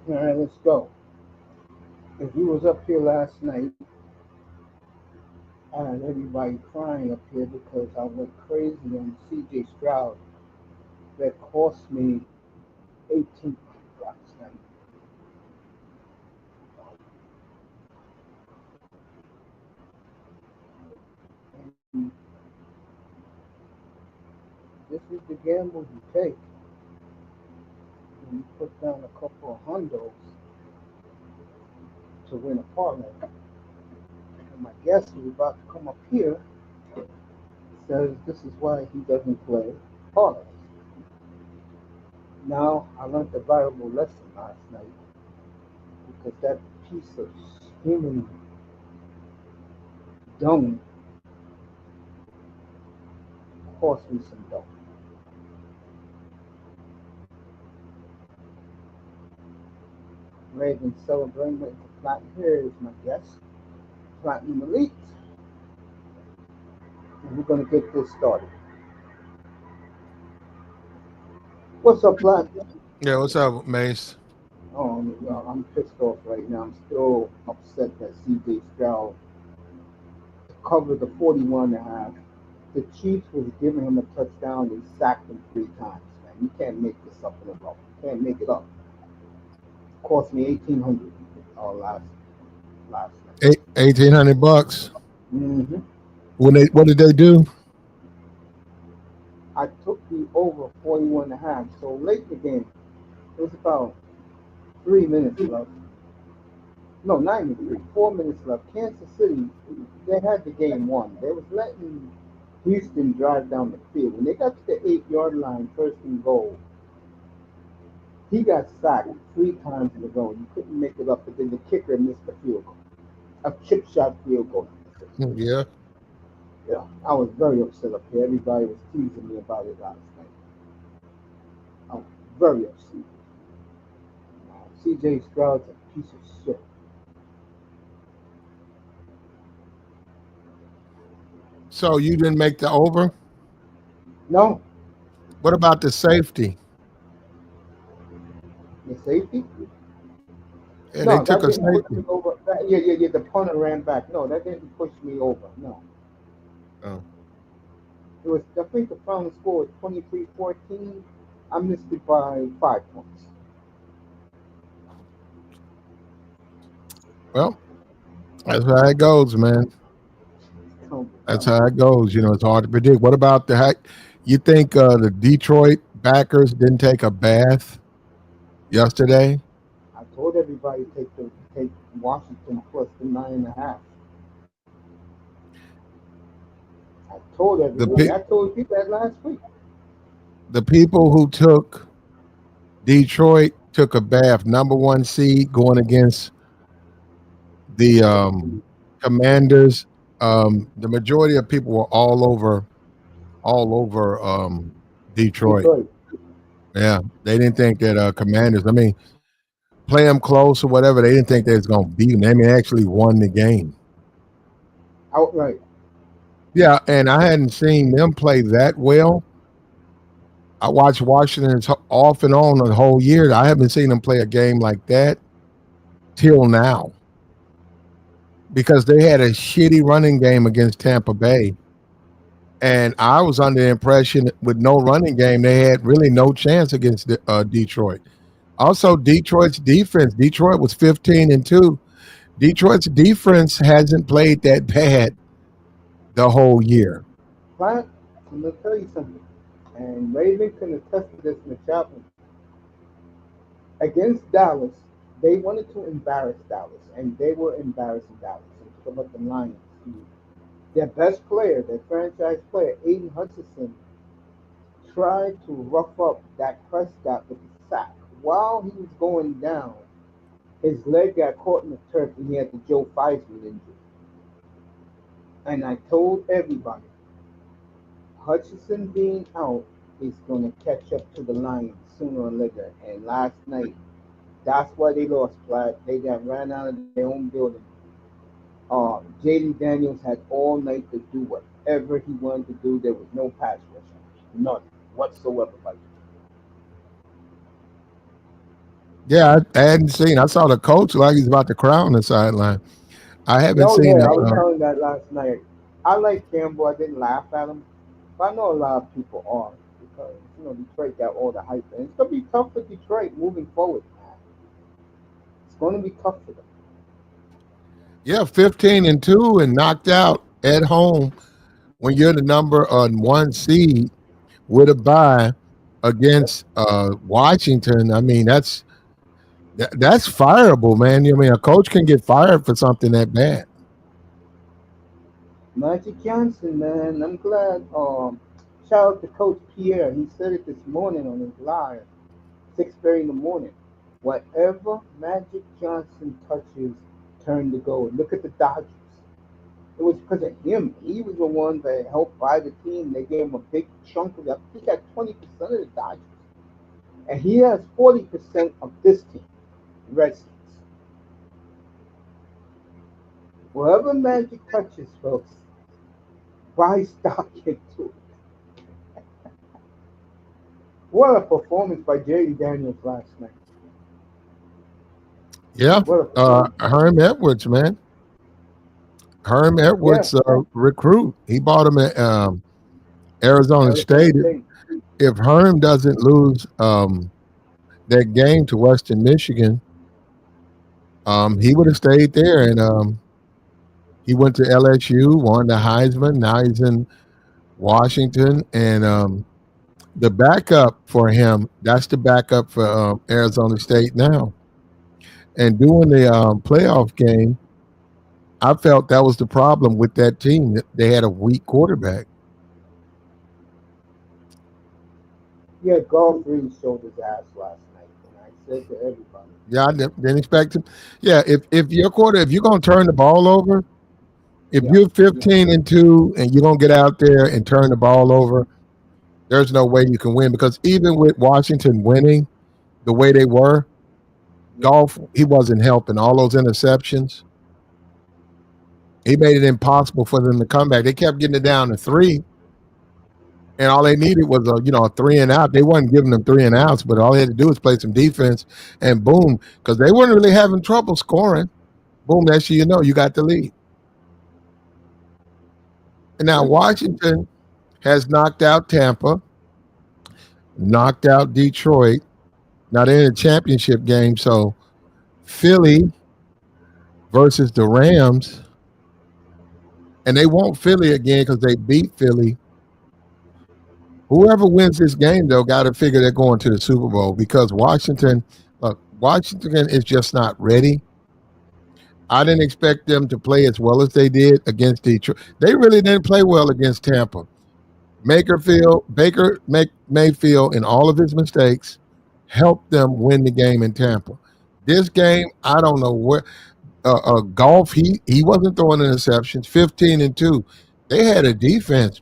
All right, let's go. If you was up here last night, I had everybody crying up here because I went crazy on C.J. Stroud. That cost me 18 last night. And this is the gamble you take when you put down a couple of hundos to win a parlay. And my guest who's about to come up here says this is why he doesn't play parlays. Now I learned a valuable lesson last night because that piece of human dung cost me some dough. Raven celebrating with the platinum. Here is my guest, Platinum Elite, and we're gonna get this started. What's up, Platinum? Yeah, what's up, Mace? Oh, I'm pissed off right now. I'm still upset that C.J. Stroud covered the 41 and a half. The Chiefs was giving him a touchdown. They sacked him 3 times, man. You can't make this up in a row. You can't make it up. Cost me 1,800 last night. 1,800 bucks. Mm-hmm. What did they do? I took the over 41 and a half. So late in the game, it was about 3 minutes left. No, not even three. 4 minutes left. Kansas City, they had the game won. They was letting Houston drive down the field. When they got to the 8 yard line, first and goal, he got sacked 3 times in a row. You couldn't make it up, but then the kicker missed the field goal. A chip shot field goal. Yeah. Yeah, I was very upset up here. Everybody was teasing me about it last night. I was very upset. CJ Stroud's a piece of shit. So you didn't make the over? No, What about the safety? the safety. Yeah, they No, took that a didn't push me safety. over. Yeah. The punter ran back. No, that didn't push me over. No, Oh. it was. I think the final score was 23-14. I missed it by 5 points. Well, that's how it goes, man. So, That's how it goes. It's hard to predict. What about the hack? You think the Detroit backers didn't take a bath yesterday? I told everybody take Washington plus the 9.5. I told The everybody. pe- I told you that last week. the people who took Detroit took a bath. Number one seed going against the Commanders. The majority of people were all over Detroit. Detroit. Yeah, they didn't think that Commanders. I mean, play them close or whatever. They didn't think they was going to beat them. They mean, actually won the game. Outright. Yeah, and I hadn't seen them play that well. I watched Washington off and on the whole year. I haven't seen them play a game like that till now because they had a shitty running game against Tampa Bay. And I was under the impression with no running game, they had really no chance against Detroit. Also, Detroit's defense. Detroit was 15-2. Detroit's defense hasn't played that bad the whole year. But I'm gonna tell you something. And Raven can attest to this in the chaplain. Against Dallas, they wanted to embarrass Dallas, and they were embarrassing Dallas. And talk about the Lions. Their best player, their franchise player, Aiden Hutchinson, tried to rough up Dak Prescott with a sack. While he was going down, his leg got caught in the turf, and he had the Joe Theismann injury. And I told everybody, Hutchinson being out is going to catch up to the Lions sooner or later. And last night, that's why they lost. Right? They got ran out of their own building. J.D. Daniels had all night to do whatever he wanted to do. There was no pass rush, none whatsoever. Like Yeah, I hadn't seen. I saw the coach like he's about to cry on the sideline. I haven't Oh seen yeah, the. I was telling that last night. I like Campbell. I didn't laugh at him, but I know a lot of people are because Detroit got all the hype, and it's gonna be tough for Detroit moving forward. Man. It's gonna be tough for them. Yeah, 15-2 and knocked out at home when you're the number on one seed with a bye Yep. against Washington. I mean, that's fireable, man. I mean, a coach can get fired for something that bad. Magic Johnson, man. I'm glad. Shout out to Coach Pierre. He said it this morning on his live, 6:30 in the morning. Whatever Magic Johnson touches, turn to gold. Look at the Dodgers. It was because of him. He was the one that helped buy the team. They gave him a big chunk of it. He got 20% of the Dodgers. And he has 40% of this team, the Redskins. Wherever Magic touches, folks, buy stock into it. What a performance by Jerry Daniels last night. Yeah, What a performance. Herm Edwards, man. Herm Yeah, Edwards, recruit. He bought him at Arizona Arizona State. State. If Herm doesn't lose that game to Western Michigan, he would have stayed there. And he went to LSU, won the Heisman. Now he's in Washington. And the backup for him, that's the backup for Arizona State now. And doing the playoff game, I felt that was the problem with that team. They had a weak quarterback. Yeah, golf really showed his ass last night. And I said to everybody, Yeah, I didn't expect him. Yeah, if you're gonna turn the ball over, if yeah, you're 15-2 and you're gonna get out there and turn the ball over, there's no way you can win because even with Washington winning the way they were, yeah, golf he wasn't helping. All those interceptions, he made it impossible for them to come back. They kept getting it down to three, and all they needed was a 3 and out. They wasn't giving them 3 and outs, but all they had to do was play some defense, and boom, because they weren't really having trouble scoring. Boom, next thing you know, you got the lead. And now yeah. Washington has knocked out Tampa, knocked out Detroit. Now they're in a championship game, so Philly versus the Rams, and they want Philly again because they beat Philly. Whoever wins this game, though, got to figure they're going to the Super Bowl because Washington is just not ready. I didn't expect them to play as well as they did against Detroit. They really didn't play well against Tampa. Mayfield, and all of his mistakes helped them win the game in Tampa. This game, I don't know where. Golf, he wasn't throwing interceptions. 15-2. They had a defense.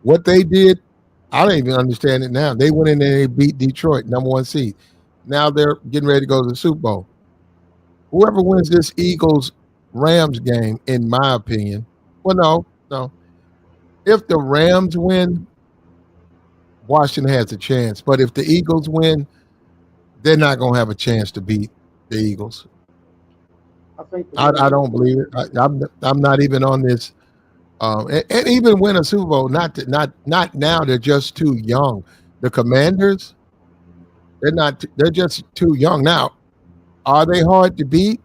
What they did, I don't even understand it now. They went in there and they beat Detroit, number one seed. Now they're getting ready to go to the Super Bowl. Whoever wins this Eagles Rams game, in my opinion, well, no. If the Rams win, Washington has a chance. But if the Eagles win, they're not going to have a chance to beat the Eagles. I think the I Rams. don't believe it. I'm not even on this. And even win a Super Bowl, not now. They're just too young. The Commanders, they're not. They're just too young. Now, are they hard to beat?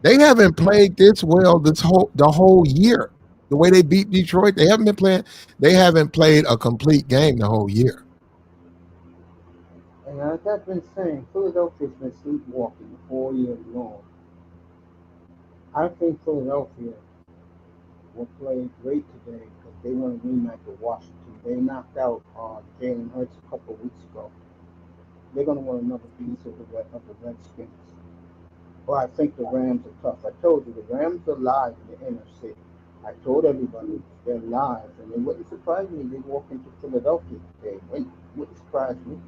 They haven't played this well the whole year. The way they beat Detroit, they haven't been playing. They haven't played a complete game the whole year. And as I've been saying, Philadelphia's been sleepwalking all year long. I think Philadelphia will play great today because they want to rematch with Washington. They knocked out Jalen Hurts a couple of weeks ago. They're going to want another piece of the Redskins. Well, I think the Rams are tough. I told you the Rams are live in the NFC. I told everybody they're live, and it wouldn't surprise me if they walk into Philadelphia today. Wouldn't surprise me.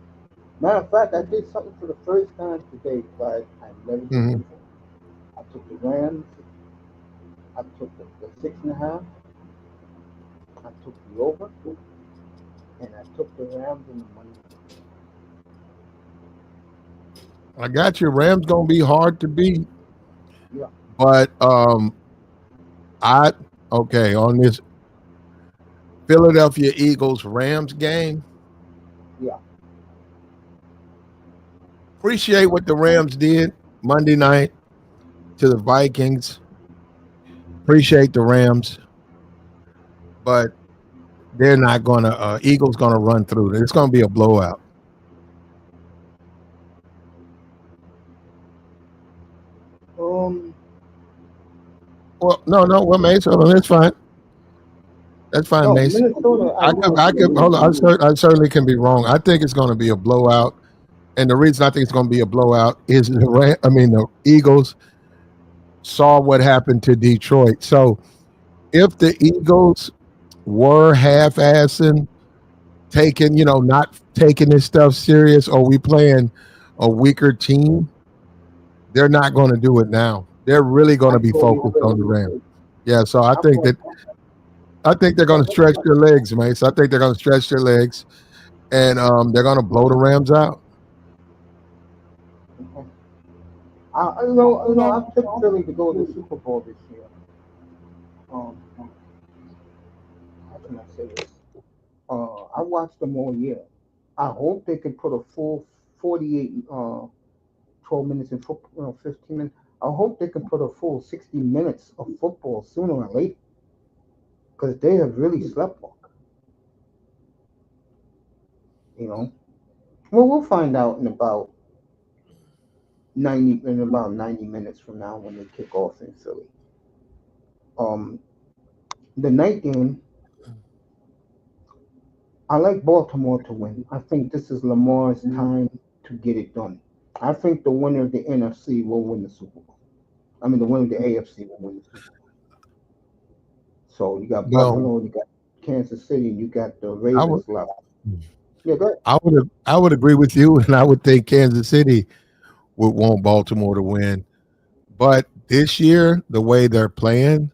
Matter of fact, I did something for the first time today, but I never did Hmm. before. I took the Rams. I took the 6.5. I took the over, and I took the Rams in the money. I got you. Rams gonna be hard to beat, Yeah, but I okay on this Philadelphia Eagles Rams game. yeah. Appreciate what the Rams did Monday night to the Vikings. Appreciate the Rams, but they're not gonna. Eagles gonna run through. It's gonna be a blowout. Um, Well, no, no. Well, Mace, hold on. That's fine. That's fine, no, Mace. Minnesota. I know I it's could gonna hold on. be. I certainly can be wrong. I think it's going to be a blowout, and the reason I think it's going to be a blowout is the Eagles saw what happened to Detroit. So if the Eagles were half-assing, taking not taking this stuff serious, or we playing a weaker team, they're not going to do it now. They're really going I to be totally focused agree. on the Rams. Yeah, so I I'm think going. that I think they're going to stretch their legs, Mace. I think they're going to stretch their legs, and they're going to blow the Rams out. I picked Philly to go to the Super Bowl this year. Um, how can I say this? I watched them all year. I hope they can put a full 48, 12 minutes in football, 15 minutes. I hope they can put a full 60 minutes of football sooner or later because they have really slept on. You know, well, we'll find out in about 90 minutes from now when they kick off in Philly. Um, the night game, I like Baltimore to win. I think this is Lamar's time to get it done. I think the winner of the NFC will win the Super Bowl. I mean, the winner of the AFC will win the Super Bowl. So you got Well, Buffalo, you got Kansas City, you got the I would Ravens left. Yeah, go ahead. I would agree with you, and I would think Kansas City would want Baltimore to win. But this year, the way they're playing,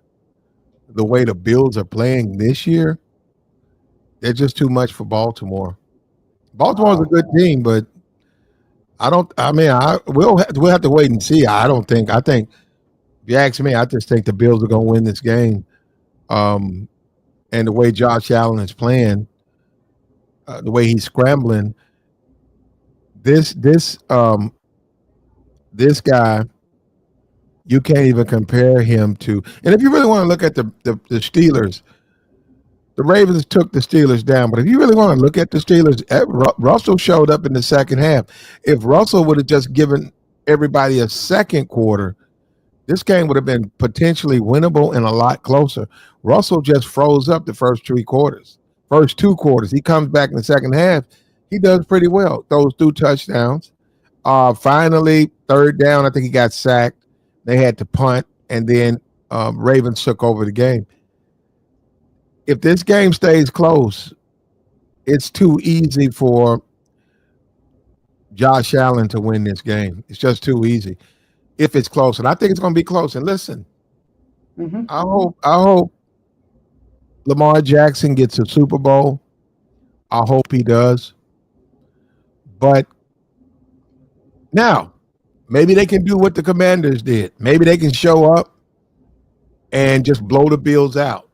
the way the Bills are playing this year, they're just too much for Baltimore. Baltimore's a Wow. good team, but I don't. I mean, we'll have to wait and see. I don't think. I think if you ask me, I just think the Bills are going to win this game. Um, and the way Josh Allen is playing, the way he's scrambling, this this um this guy, you can't even compare him to. And if you really want to look at the Steelers, the Ravens took the Steelers down. But if you really want to look at the Steelers, Russell showed up in the second half. If Russell would have just given everybody a second quarter, this game would have been potentially winnable and a lot closer. Russell just froze up the first 3 quarters. First 2 quarters. He comes back in the second half. He does pretty well. Those 2 touchdowns. Finally, third down, I think he got sacked. They had to punt, and then Ravens took over the game. If this game stays close, it's too easy for Josh Allen to win this game. It's just too easy if it's close, and I think it's going to be close. And listen, Hmm. I hope Lamar Jackson gets a Super Bowl. I hope he does. But now, maybe they can do what the Commanders did. Maybe they can show up and just blow the Bills out.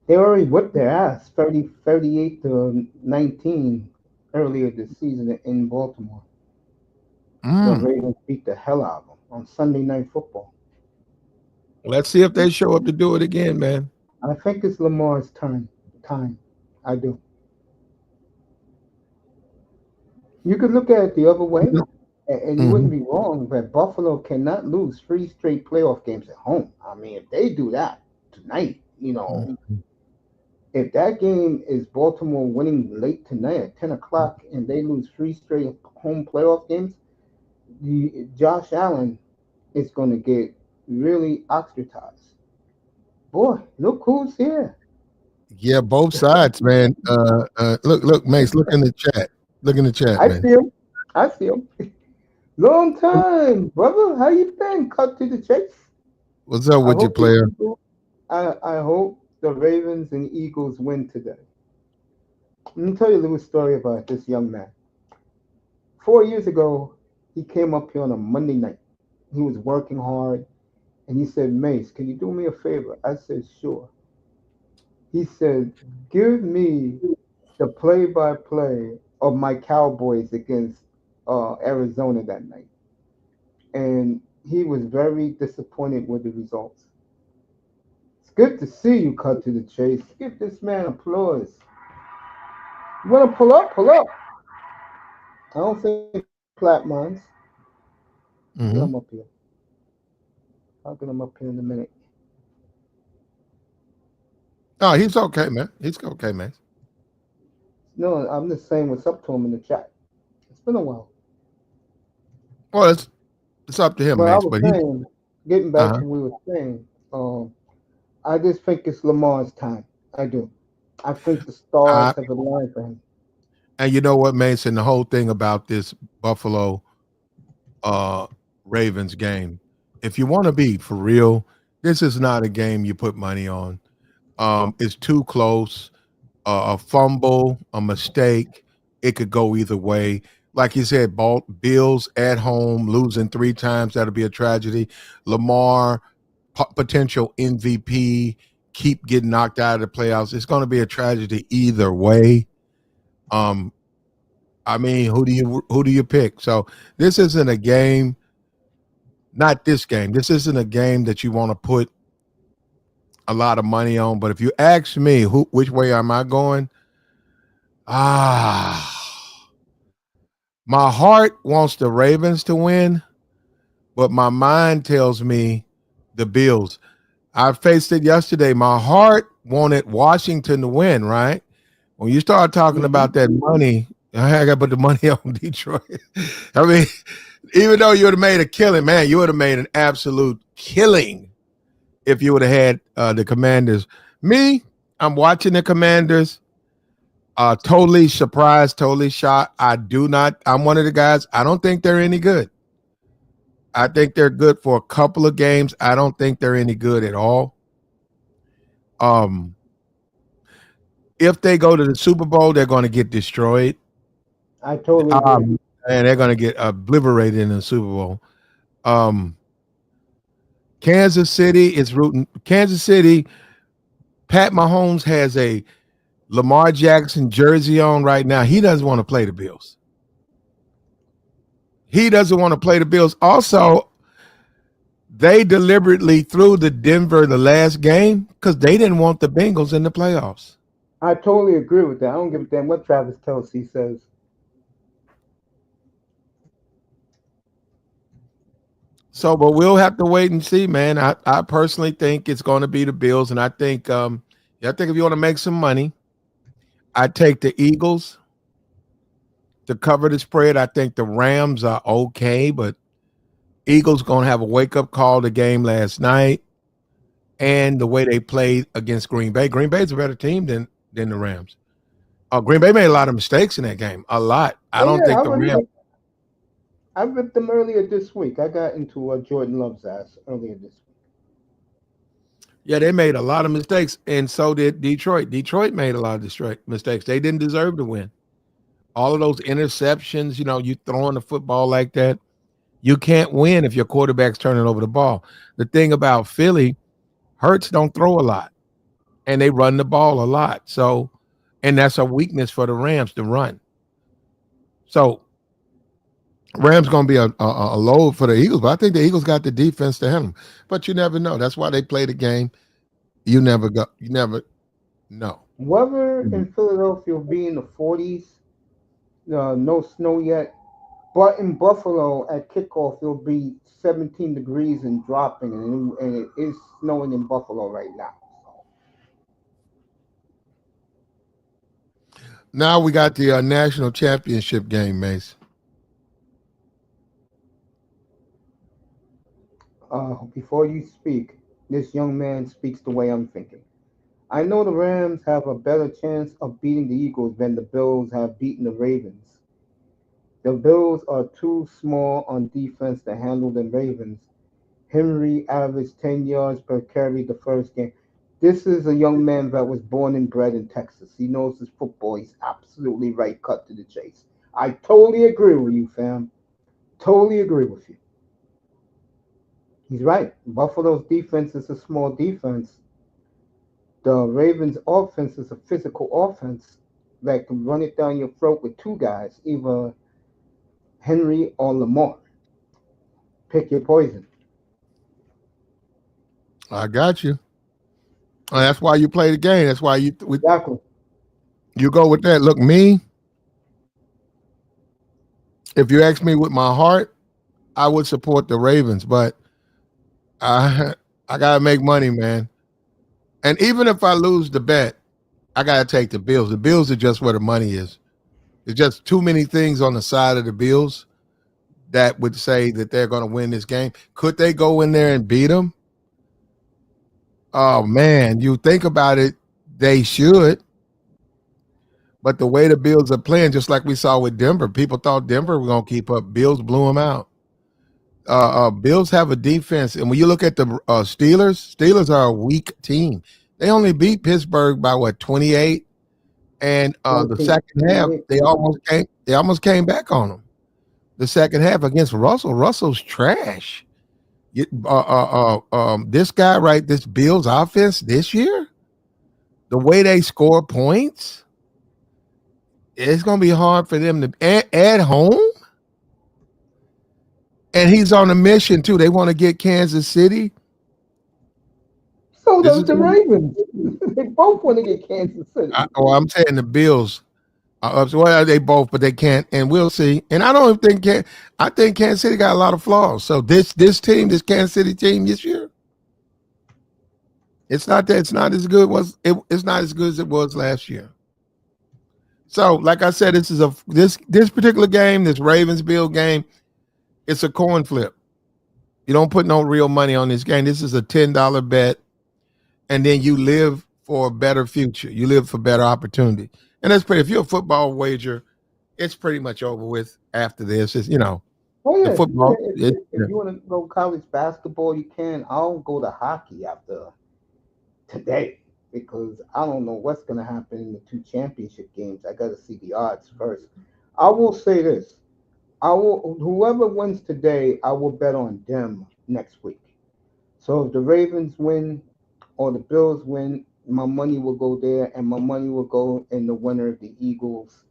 They already whipped their ass 38 to 19 earlier this season in Baltimore. The Mm. Ravens beat the hell out of them on Sunday Night Football. Let's see if they show up to do it again, man. I think it's Lamar's turn. Time. I do. You could look at it the other way, and you wouldn't Hmm. be wrong that Buffalo cannot lose 3 straight playoff games at home. I mean, if they do that tonight, if that game is Baltimore winning late tonight at 10 o'clock and they lose 3 straight home playoff games, Josh Allen is going to get really ostracized. Boy, look who's here. Yeah, both sides, man. Look, Mace. Look in the chat. Look in the chat, I man. see him. I see him. Long time, brother. How you been? Cut to the chase. What's up I with your hope the player? Eagles. I hope the Ravens and Eagles win today. Let me tell you a little story about this young man. 4 years ago, He came up here on a Monday night. He was working hard, and he said, "Mace, can you do me a favor?" I said, "Sure." He said, "Give me the play-by-play of my Cowboys against Arizona that night." And he was very disappointed with the results. It's good to see you cut to the chase. Give this man applause. You want to pull up? Pull up. I don't think Platt minds. Get him Hmm. up here. I'll get him up here in a minute. Oh, he's okay, man. He's okay, man. No, I'm just saying what's up to him in the chat. It's been a while. Well, it's up to him, But I Mace. was But he, saying, getting back uh-huh. to what we were saying, I just think it's Lamar's time. I do. I think the stars I, have aligned for him. and you know what, Mason? The whole thing about this Buffalo uh Ravens game. If you want to be for real, this is not a game you put money on. It's too close. A fumble, a mistake, it could go either way. Like you said, Bills at home losing three times, that'll be a tragedy. Lamar, potential MVP, keep getting knocked out of the playoffs. It's going to be a tragedy either way. Um, I mean, who do you pick? So this isn't a game. Not this game. This isn't a game that you want to put a lot of money on. But if you ask me, which way am I going? Ah, my heart wants the Ravens to win, but my mind tells me the Bills. I faced it yesterday. My heart wanted Washington to win, right? When you start talking Hmm. about that money, I got to put the money on Detroit. I mean, even though you would have made a killing, man, you would have made an absolute killing if you would have had the Commanders. Me, I'm watching the Commanders. Totally surprised, totally shocked. I'm one of the guys. I don't think they're any good. I think they're good for a couple of games. I don't think they're any good at all. Um, if they go to the Super Bowl, they're going to get destroyed. I totally agree. Um, and they're going to get obliterated in the Super Bowl. Um, Kansas City is rooting. Kansas City, Pat Mahomes has a Lamar Jackson jersey on right now. He doesn't want to play the Bills. He doesn't want to play the Bills. Also, they deliberately threw the Denver the last game because they didn't want the Bengals in the playoffs. I totally agree with that. I don't give a damn what Travis Kelsey says. So, but we'll have to wait and see, man. I personally think it's going to be the Bills, and I think if you want to make some money, I take the Eagles to cover the spread. I think the Rams are okay, but Eagles going to have a wake up call the game last night and the way they played against Green Bay. Green Bay's a better team than the Rams. Green Bay made a lot of mistakes in that game, a lot. I Oh don't yeah, think the Rams. I ripped them earlier this week. I got into Jordan Love's ass earlier this week. Yeah, they made a lot of mistakes, and so did Detroit. Detroit made a lot of mistakes. They didn't deserve to win. All of those interceptions, you throwing the football like that, you can't win if your quarterback's turning over the ball. The thing about Philly, Hurts don't throw a lot, and they run the ball a lot. So, and that's a weakness for the Rams to run. So, Rams going to be a load for the Eagles, but I think the Eagles got the defense to handle them. But you never know. That's why they play the game. You never know. Weather in Philadelphia will be in the 40s. No snow yet. But in Buffalo at kickoff, it'll be 17 degrees and dropping, and it is snowing in Buffalo right now. Now we got the national championship game, Mace. Before you speak, this young man speaks the way I'm thinking. I know the Rams have a better chance of beating the Eagles than the Bills have beaten the Ravens. The Bills are too small on defense to handle the Ravens. Henry averaged 10 yards per carry the first game. This is a young man that was born and bred in Texas. He knows his football. He's absolutely right, cut to the chase. I totally agree with you, fam. Totally agree with you. He's right. Buffalo's defense is a small defense. The Ravens' offense is a physical offense that can run it down your throat with two guys, either Henry or Lamar. Pick your poison. I got you. That's why you play the game. That's why Exactly. you go with that. Look, me, if you ask me with my heart, I would support the Ravens, but I I gotta make money, man. And even if I lose the bet, I gotta take the Bills. The Bills are just where the money is. There's just too many things on the side of the Bills that would say that they're going to win this game. Could they go in there and beat them? Oh man, you think about it, they should. But the way the Bills are playing, just like we saw with Denver, people thought Denver were going to keep up. Bills blew them out. Bills have a defense, and when you look at the Steelers are a weak team. They only beat Pittsburgh by what 28, and the 14, second half 28. they almost came back on them. The second half against Russell. Russell's trash. This guy, right? This Bills offense this year, the way they score points, it's going to be hard for them to at home. And he's on a mission too. They want to get Kansas City. So This does is, the Ravens. They both want to get Kansas City. I'm saying the Bills. Well, they both, but they can't, and we'll see. And I don't think I think Kansas City got a lot of flaws. So this team, this Kansas City team this year, it's not that it's not as good it's not as good as it was last year. So, like I said, this particular game, this Ravens Bill game, it's a coin flip. You don't put no real money on this game. This is a $10 bet, and then you live for a better future. You live for better opportunity. And that's pretty. If you're a football wager, it's pretty much over with after this. It's Oh the yeah, football. if you want to go college basketball, you can. I'll go to hockey after today because I don't know what's going to happen in the two championship games. I got to see the odds first. I will say this: I will whoever wins today, I will bet on them next week. So if the Ravens win or the Bills win, my money will go there, and my money will go in the winner of the Eagles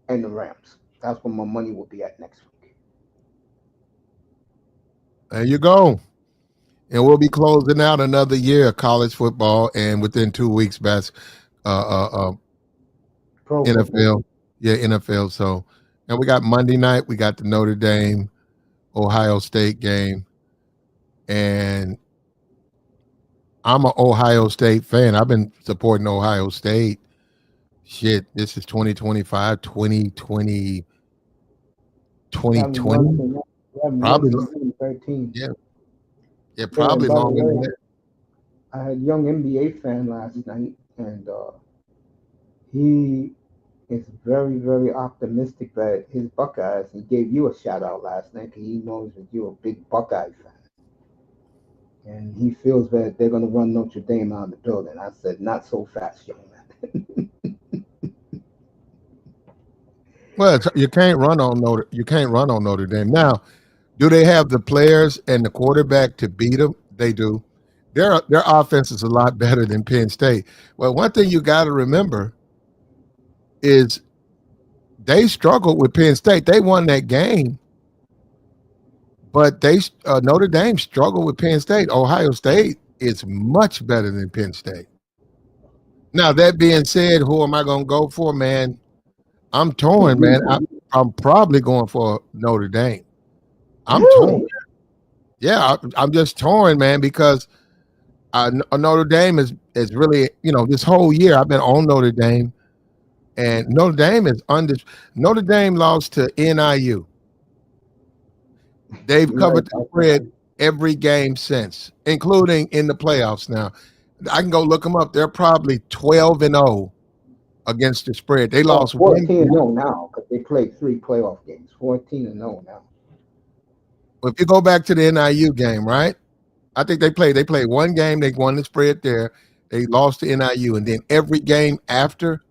and the Rams. That's where my money will be at next week. There you go. And we'll be closing out another year of college football, and within 2 weeks, uh, uh, Pro football. NFL. Yeah, NFL. So, and we got Monday night. We got the Notre Dame, Ohio State game, and I'm an Ohio State fan. I've been supporting Ohio State. Shit, this is 2025, 2020, You haven't won 2020. since you haven't won Probably, since 2013. yeah, yeah, Yeah, and probably by the longer than way, that. I had a young NBA fan last night, and he is very, very optimistic that his Buckeyes. He gave you a shout out last night because he knows that you're a big Buckeye fan, and he feels that they're going to run Notre Dame out of the building. I said, not so fast, young man. Well, you can't run on Notre Dame. Now, do they have the players and the quarterback to beat them? They do. Their offense is a lot better than Penn State. Well, one thing you got to remember is they struggled with Penn State. They won that game, but they Notre Dame struggled with Penn State. Ohio State is much better than Penn State. Now that being said, who am I going to go for, man? I'm torn, man. I'm probably going for Notre Dame. I'm torn. Really? Yeah, I'm just torn, man, because Notre Dame is really this whole year I've been on Notre Dame, and Notre Dame is under. Notre Dame lost to NIU. They've You're right covered the about that. spread every game since, including in the playoffs. Now, I can go look them up. They're probably 12-0 against the spread. They Well, lost one. 14 and 0 now because they played three playoff games. 14 and 0 now. If you go back to the NIU game, right? I think they played one game, they won the spread there. They lost to NIU, and then every game after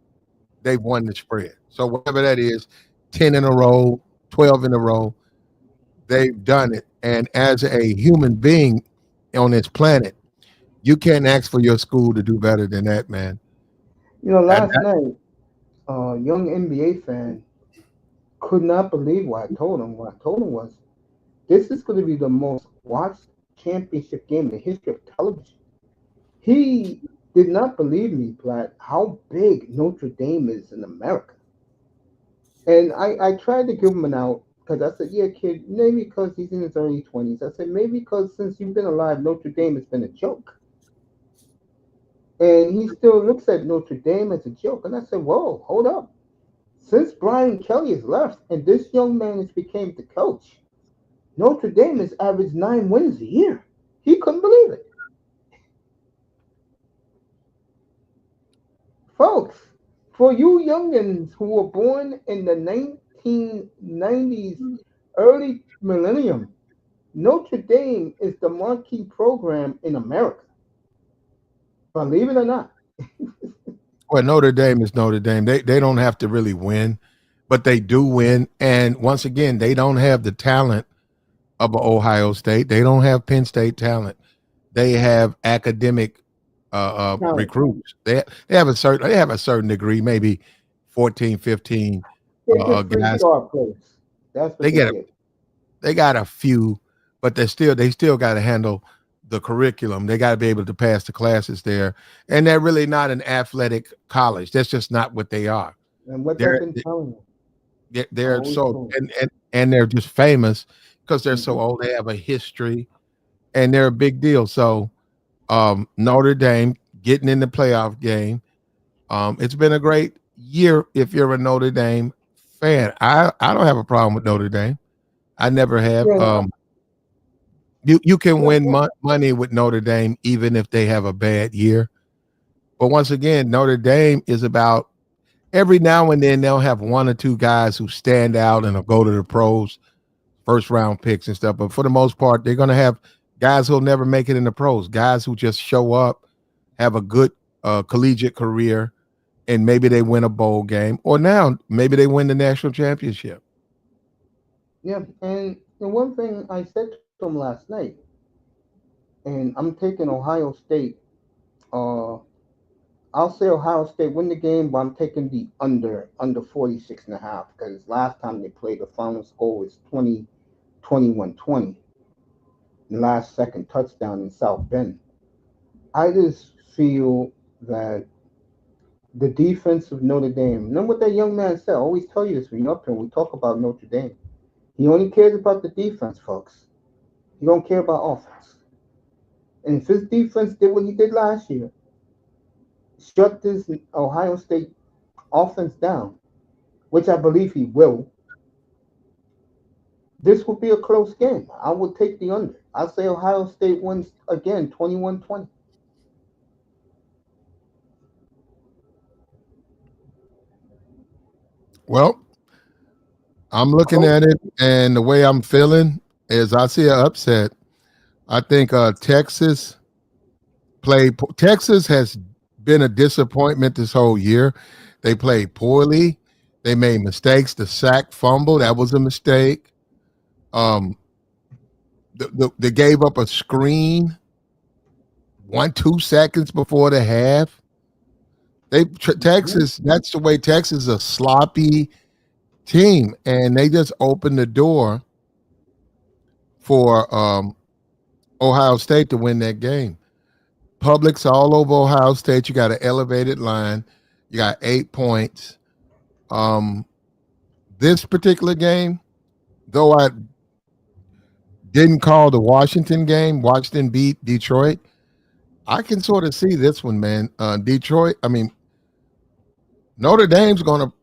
they've won the spread. So whatever that is, 10 in a row, 12 in a row. they've done it. And as a human being on this planet, you can't ask for your school to do better than that, man. Last That night, a young NBA fan could not believe what I told him. What I told him was, this is going to be the most watched championship game in the history of television. He did not believe me, Platt, how big Notre Dame is in America. And I tried to give him an out because I said, yeah, kid, maybe because he's in his early 20s. I said, maybe because since you've been alive, Notre Dame has been a joke. And he still looks at Notre Dame as a joke. And I said, whoa, hold up. Since Brian Kelly has left and this young man has became the coach, Notre Dame has averaged 9 wins a year. He couldn't believe it. Folks, for you youngins who were born in the 1990s, early millennium, Notre Dame is the marquee program in America. Believe it or not. well, Notre Dame is Notre Dame. They don't have to really win, but they do win. And once again, they don't have the talent of Ohio State. They don't have Penn State talent. They have academic Talent. recruits. They have a certain degree, maybe 14, 15 They get three guys. star players. That's what They they get get. they got a few, but they still got to handle the curriculum. They got to be able to pass the classes there, and they're really not an athletic college. That's just not what they are. And what I've They're been telling you, I they're always so told and they're just famous because they're you. so old. They have a history, and they're a big deal. So Notre Dame getting in the playoff game. It's been a great year if you're a Notre Dame fan. I don't have a problem with Notre Dame. I never have. Yeah, no, You can yeah, win yeah. money with Notre Dame even if they have a bad year. But once again, Notre Dame is about every now and then they'll have one or two guys who stand out and will go to the pros, first round picks and stuff. But for the most part, they're going to have guys who'll never make it in the pros, guys who just show up, have a good collegiate career, and maybe they win a bowl game, or now maybe they win the national championship. Yeah, and the one thing I said to him last night, and I'm taking Ohio State. Uh, I'll say Ohio State win the game, but I'm taking the under 46 and a half because last time they played, the final score was 20, 21-20. Last second touchdown in South Bend. I just feel that the defense of Notre Dame. Remember what that young man said? I always tell you this when you're up here. We talk about Notre Dame. He only cares about the defense, folks. He don't care about offense. And if his defense did what he did last year, shut this Ohio State offense down, which I believe he will, this will be a close game. I will take the under. I'll say Ohio State wins again 21-20. Well, I'm looking Close. at it, and the way I'm feeling is I see an upset. I think Texas has been a disappointment this whole year. They played poorly. They made mistakes. The sack fumble, that was a mistake. Um, they gave up a screen 2 seconds before the half. Texas. That's the way Texas is a sloppy team, and they just opened the door for Ohio State to win that game. Publix all over Ohio State. You got an elevated line. You got 8 points. Um, this particular game, though I didn't call the Washington game, Washington beat Detroit. I can sort of see this one, man. Detroit, I mean, Notre Dame's going to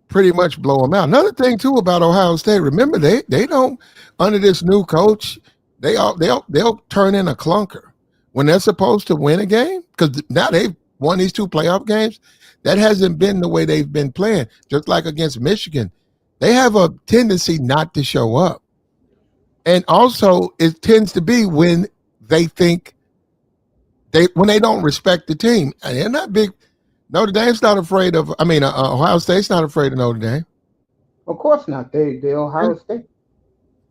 pretty much blow them out. Another thing too about Ohio State, remember they don't under this new coach, they'll turn in a clunker when they're supposed to win a game because now they've won these two playoff games. That hasn't been the way they've been playing. Just like against Michigan, they have a tendency not to show up, and also it tends to be when they think when they don't respect the team. And they're not big. Notre Dame's not afraid of. I mean, Ohio State's not afraid of Notre Dame. Of course not. They Ohio State.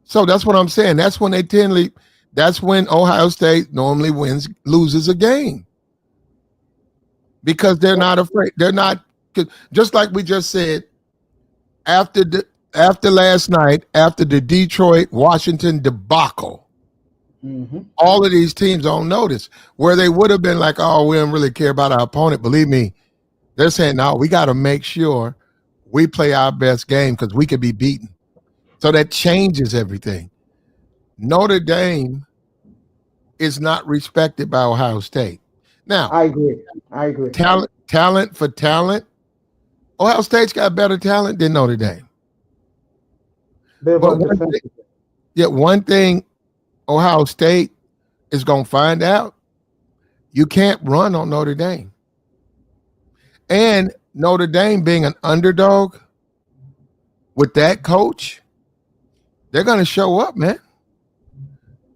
So that's what I'm saying. That's when they tend to. That's when Ohio State normally loses a game because they're not afraid. They're not just like we just said after after last night, after the Detroit Washington debacle. Mm-hmm. All of these teams don't notice where they would have been like, oh, we don't really care about our opponent. Believe me, they're saying, no, we got to make sure we play our best game because we could be beaten. So that changes everything. Notre Dame is not respected by Ohio State. Now, I agree. I agree. talent for talent, Ohio State's got better talent than Notre Dame. Bit But about defensive. one thing Ohio State is going to find out, you can't run on Notre Dame. And Notre Dame being an underdog with that coach, they're going to show up, man.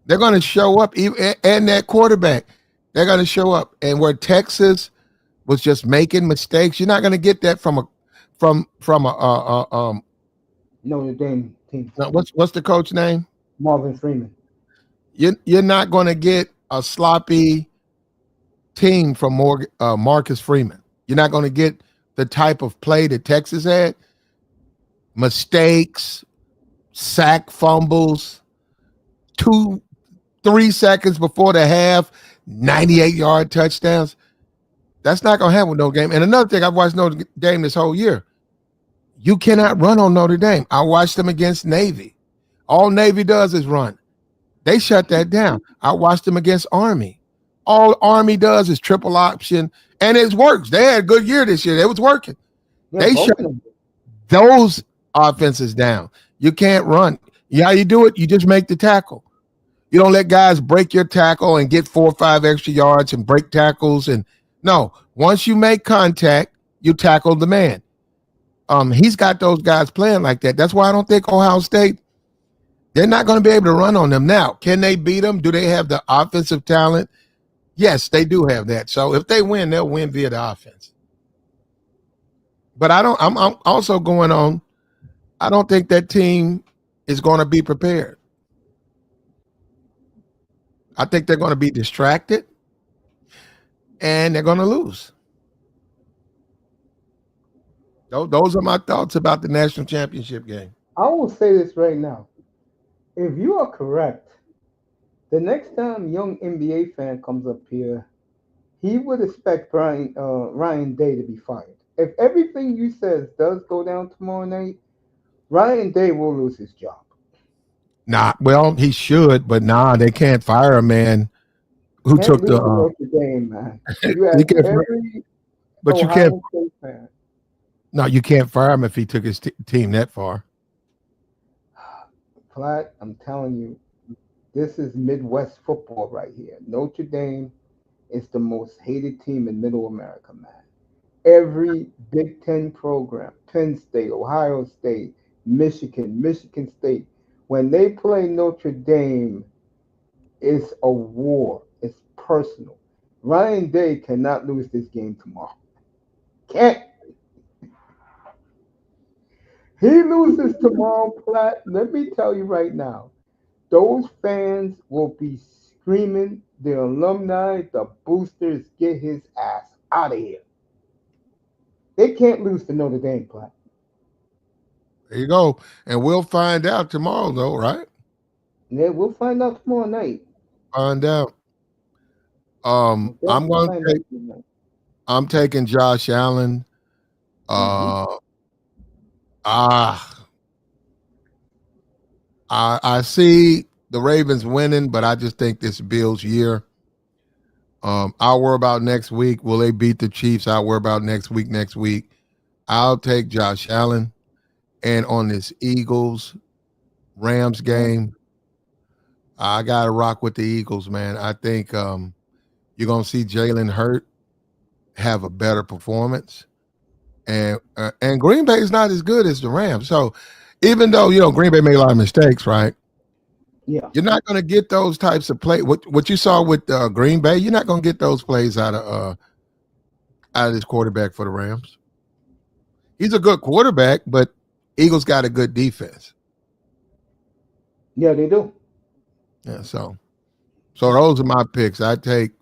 They're going to show up, and that quarterback, they're going to show up. And where Texas was just making mistakes, you're not going to get that from a Notre Dame team. what's the coach name? Marvin Freeman. You're not going to get a sloppy team from Marcus Freeman. You're not going to get the type of play that Texas had. Mistakes, sack fumbles, 3 seconds before the half, 98-yard touchdowns. That's not going to happen with no game. And another thing, I've watched Notre Dame this whole year. You cannot run on Notre Dame. I watched them against Navy. All Navy does is run. They shut that down. I watched them against Army. All Army does is triple option, and it works. They had a good year this year. It was working. Yeah, They shut those offenses down. You can't run. Yeah, you do it. You just make the tackle. You don't let guys break your tackle and get 4 or 5 extra yards and break tackles. And no, once you make contact, you tackle the man. He's got those guys playing like that. That's why I don't think Ohio State, they're not going to be able to run on them. Now, can they beat them? Do they have the offensive talent? Yes, they do have that. So if they win, they'll win via the offense. But I'm also going on, I don't think that team is going to be prepared. I think they're going to be distracted and they're going to lose. Those are my thoughts about the national championship game. I will say this right now. If you are correct, the next time young NBA fan comes up here, he would expect Ryan Day to be fired. If everything you says does go down tomorrow night, Ryan Day will lose his job. Nah, well, he should, but they can't fire a man who Can't took lose the. to Notre Dame, man. You He have can't, every but you can't. Ohio State fan. No, you can't fire him if he took his team that far. Platt, I'm telling you, this is Midwest football right here. Notre Dame is the most hated team in Middle America, man. Every Big Ten program, Penn State, Ohio State, Michigan State, when they play Notre Dame, it's a war. It's personal. Ryan Day cannot lose this game tomorrow. Can't. He loses tomorrow, Platt. Let me tell you right now, those fans will be screaming, the alumni, the boosters, get his ass out of here. They can't lose to Notre Dame, Platt. There you go, and we'll find out tomorrow, though, right? Yeah, we'll find out tomorrow night. Find out. We'll I'm definitely going find to out take. tomorrow night. I'm taking Josh Allen. Mm-hmm. Uh, ah, I see the Ravens winning, but I just think this Bills year. I'll worry about next week. Will they beat the Chiefs? I'll worry about next week. Next week, I'll take Josh Allen. And on this Eagles Rams game, I gotta rock with the Eagles, man. I think you're gonna see Jalen Hurt have a better performance, and Green Bay is not as good as the Rams. So even though Green Bay made a lot of mistakes, right? Yeah. You're not going to get those types of play. What you saw with Green Bay, you're not going to get those plays out of this quarterback for the Rams. He's a good quarterback, but Eagles got a good defense. Yeah, they do. Yeah, so those are my picks. I take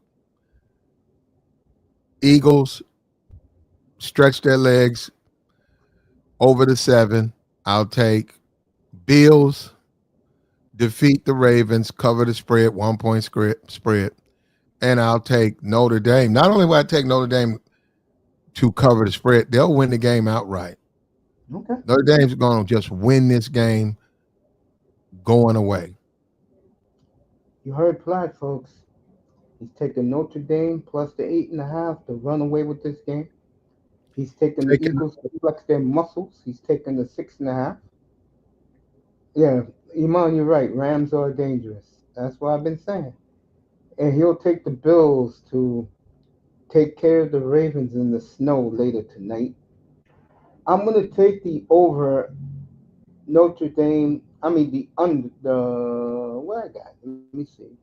Eagles, stretch their legs over the 7. I'll take Bills, defeat the Ravens, cover the spread, 1 point spread. And I'll take Notre Dame. Not only will I take Notre Dame to cover the spread, they'll win the game outright. Okay. Notre Dame's going to just win this game going away. You heard Platt, folks. He's taking Notre Dame plus the 8.5 to run away with this game. He's taking the Taking Eagles to flex their muscles. He's taking the 6.5. Yeah, Iman, you're right. Rams are dangerous. That's what I've been saying. And he'll take the Bills to take care of the Ravens in the snow later tonight. I'm gonna take the over Notre Dame. I mean the under the what I got. Let me see.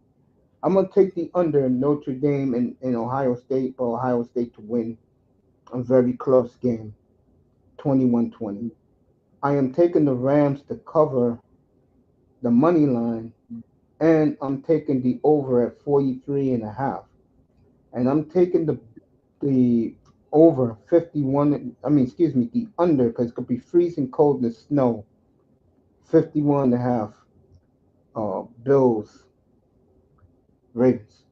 I'm gonna take the under Notre Dame in Ohio State for Ohio State to win a very close game, 21-20. I am taking the Rams to cover the money line, and I'm taking the over at 43 and a half. And I'm taking the over 51. I mean, excuse me, the under because it could be freezing cold in the snow. 51 and a half. Bills Ravens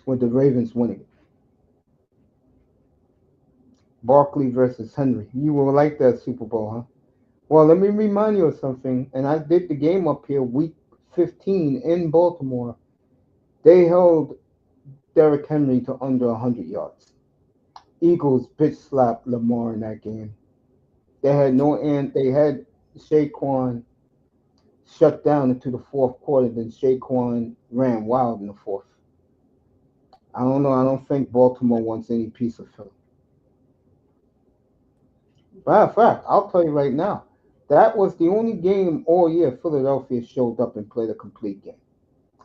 with the Ravens winning. Barkley versus Henry. You will like that Super Bowl, huh? Well, let me remind you of something. And I did the game up here week 15 in Baltimore. They held Derrick Henry to under 100 yards. Eagles bitch slapped Lamar in that game. They had no end. They had Saquon shut down into the fourth quarter. Then Saquon ran wild in the fourth. I don't know. I don't think Baltimore wants any piece of Philly. Matter of fact, I'll tell you right now, that was the only game all year Philadelphia showed up and played a complete game.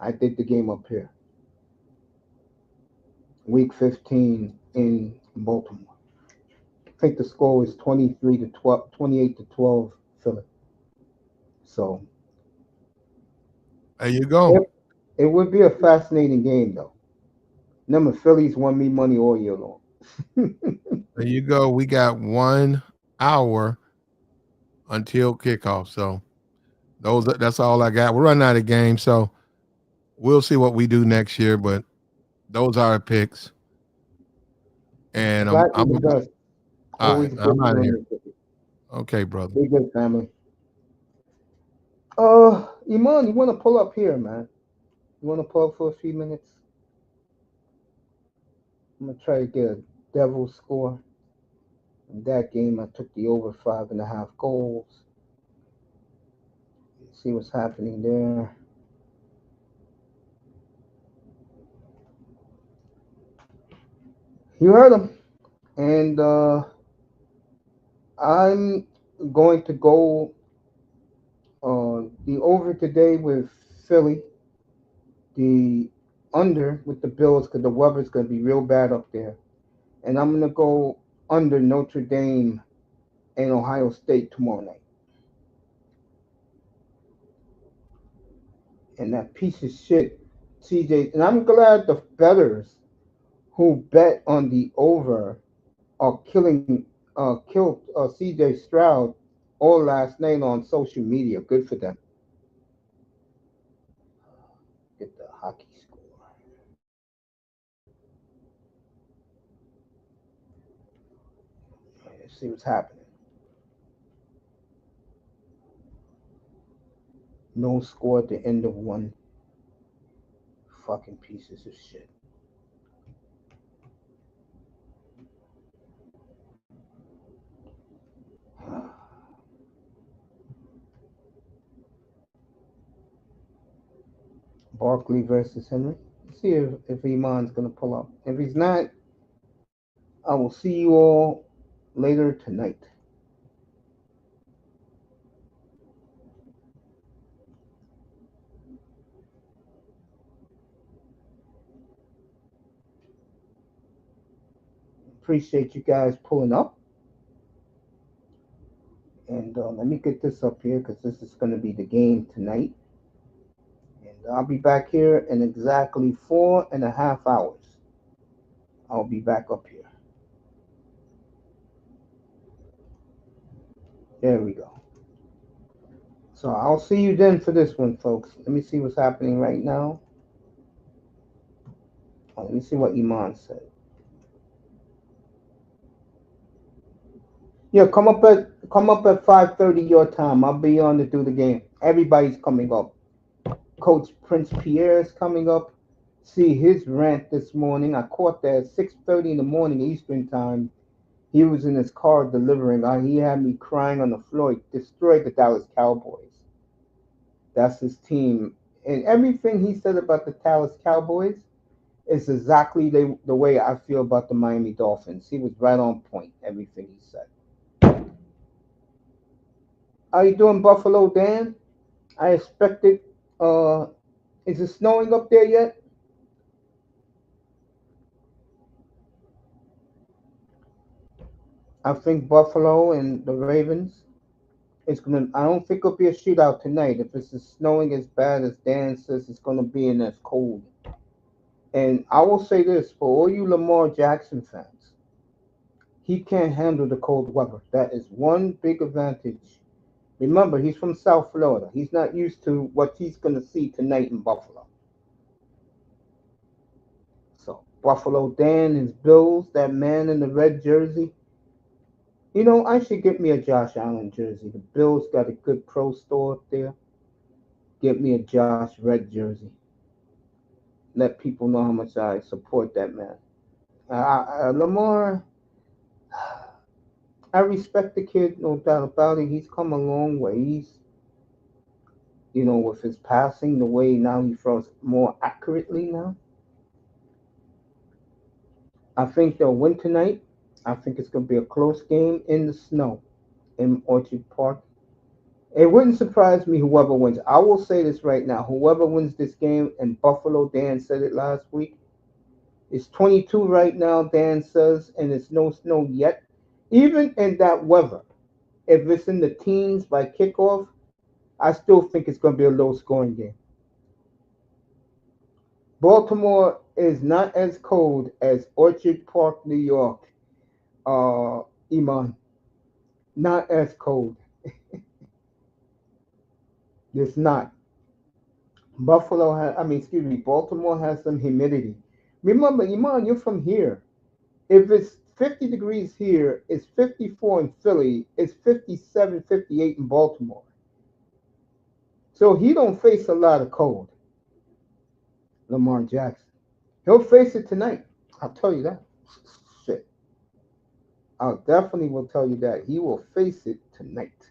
I did the game up here, week 15 in Baltimore. I think the score was 23 to 12, 28 to 12 Philly. So there you go. it, it would be a fascinating game though. Remember, Phillies won me money all year long. There you go. We got 1 hour until kickoff. So that's all I got. We're running out of games, so we'll see what we do next year. But those are our picks, and I'm Platinum all dust. right. Always good I'm out of knowing here. your ticket. Okay, brother. Be good, family. Iman, you want to pull up here, man? You want to pull up for a few minutes? I'm gonna try to get a devil score. In that game, I took the over 5.5 goals. See what's happening there. You heard him. And I'm going to go the over today with Philly, the under with the Bills because the weather's going to be real bad up there. And I'm going to go under Notre Dame and Ohio State tomorrow night. And that piece of shit, CJ. And I'm glad the betters who bet on the over are killed CJ Stroud all last night on social media. Good for them. Get the hockey score. Let's see what's happening. No score at the end of one. Fucking pieces of shit. Barkley versus Henry. Let's see if Iman's gonna pull up. If he's not, I will see you all later tonight. Appreciate you guys pulling up. And let me get this up here because this is going to be the game tonight. I'll be back here in exactly 4.5 hours. I'll be back up here. There we go. So I'll see you then for this one, folks. Let me see what's happening right now. Let me see what Iman said. Yeah, come up at 5:30 your time. I'll be on to do the game. Everybody's coming up. Coach Prince Pierre is coming up. See his rant this morning. I caught that at 6:30 in the morning Eastern time. He was in his car delivering. He had me crying on the floor. He destroyed the Dallas Cowboys. That's his team. And everything he said about the Dallas Cowboys is exactly the way I feel about the Miami Dolphins. He was right on point, everything he said. How you doing, Buffalo Dan? I expected. Uh, is it snowing up there yet? I think Buffalo and the Ravens. It's gonna. I don't think it'll be a shootout tonight. If it's snowing as bad as Dan says it's gonna be and it's cold. And I will say this for all you Lamar Jackson fans, he can't handle the cold weather. That is one big advantage. Remember, he's from South Florida. He's not used to what he's gonna see tonight in Buffalo. So Buffalo Dan, his Bills, that man in the red jersey. I should get me a Josh Allen jersey. The Bills got a good pro store up there. Get me a Josh red jersey. Let people know how much I support that man. Lamar, I respect the kid, no doubt about it. He's come a long way. With his passing, the way now he throws more accurately now. I think they'll win tonight. I think it's going to be a close game in the snow in Orchard Park. It wouldn't surprise me whoever wins. I will say this right now. Whoever wins this game, and Buffalo, Dan said it last week, it's 22 right now, Dan says, and it's no snow yet. Even in that weather, if it's in the teens by kickoff, I still think it's going to be a low scoring game. Baltimore is not as cold as Orchard Park, New York. Iman, not as cold. It's not. Baltimore has some humidity. Remember, Iman, you're from here. If it's 50 degrees here, it's 54 in Philly, it's 57, 58 in Baltimore. So he don't face a lot of cold, Lamar Jackson. He'll face it tonight. I'll tell you that. Shit. I definitely will tell you that. He will face it tonight.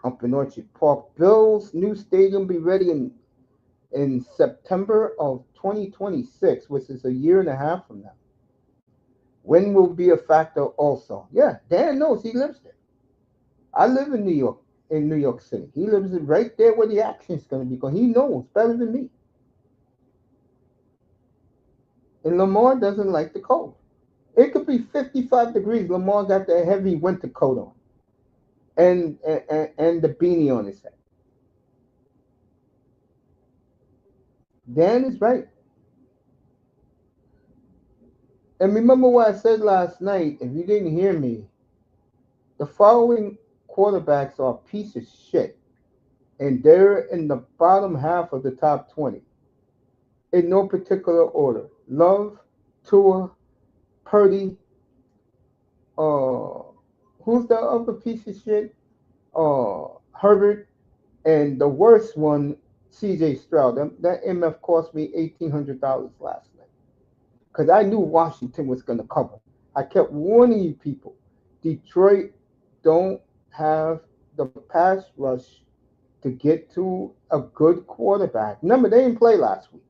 Up in Orchard Park. Bills' new stadium be ready in September of 2026, which is a year and a half from now. When will be a factor also. Yeah, Dan knows he lives there. I live in New York City. He lives right there where the action is going to be because he knows better than me. And Lamar doesn't like the cold. It could be 55 degrees. Lamar got the heavy winter coat on and the beanie on his head. Dan is right. And remember what I said last night. If you didn't hear me, the following quarterbacks are a piece of shit. And they're in the bottom half of the top 20 in no particular order. Love, Tua, Purdy, uh, who's the other piece of shit? Herbert, and the worst one, C.J. Stroud. That MF cost me $1,800 last night because I knew Washington was going to cover. I kept warning you people. Detroit don't have the pass rush to get to a good quarterback. Remember, they didn't play last week.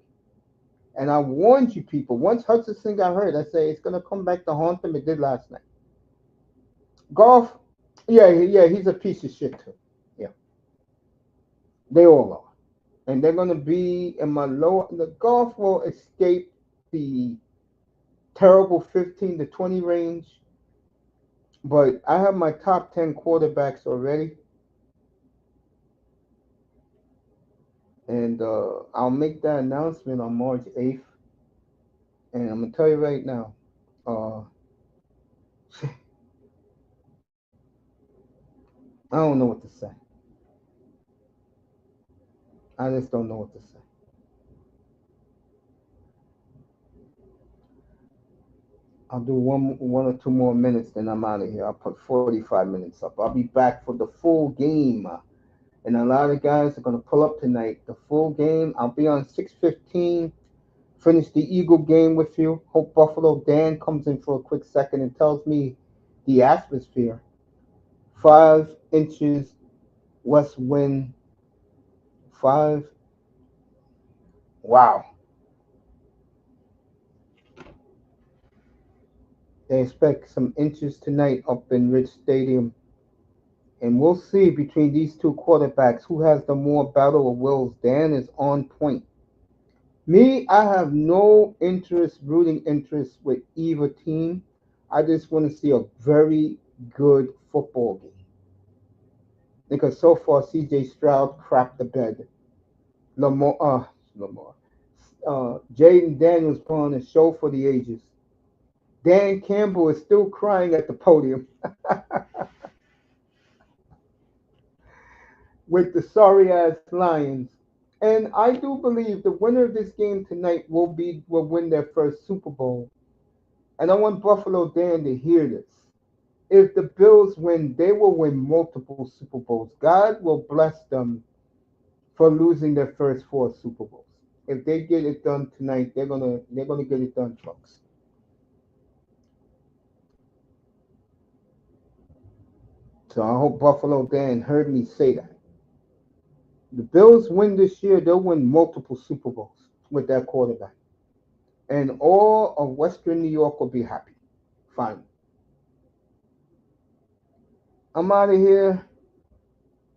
And I warned you people. Once Hutchinson got hurt, I said it's going to come back to haunt them. It did last night. Golf, yeah, he's a piece of shit too. Yeah, they all are. And they're going to be in my low. The golf will escape the terrible 15 to 20 range. But I have my top 10 quarterbacks already. And I'll make that announcement on March 8th. And I'm gonna tell you right now, uh, I don't know what to say. I just don't know what to say. I'll do one or two more minutes, then I'm out of here. I'll put 45 minutes up. I'll be back for the full game, and a lot of guys are gonna pull up tonight. The full game. I'll be on 6:15. Finish the Eagle game with you. Hope Buffalo Dan comes in for a quick second and tells me the atmosphere. 5 inches west wind. Five. Wow. They expect some inches tonight up in Rich Stadium. And we'll see between these two quarterbacks who has the more battle of wills. Dan is on point. Me, I have no interest, rooting interest with either team. I just want to see a very good football game. Because so far, C.J. Stroud crapped the bed. Lamar. Jaden Daniels put on a show for the ages. Dan Campbell is still crying at the podium with the sorry ass Lions. And I do believe the winner of this game tonight will win their first Super Bowl. And I want Buffalo Dan to hear this. If the Bills win, they will win multiple Super Bowls. God will bless them for losing their first four Super Bowls. If they get it done tonight, they're gonna get it done, folks. So I hope Buffalo Dan heard me say that. The Bills win this year, they'll win multiple Super Bowls with that quarterback. And all of Western New York will be happy. Fine. I'm out of here.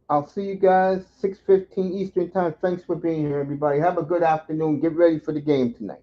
I'll see you guys 6:15 Eastern time. Thanks for being here, everybody. Have a good afternoon. Get ready for the game tonight.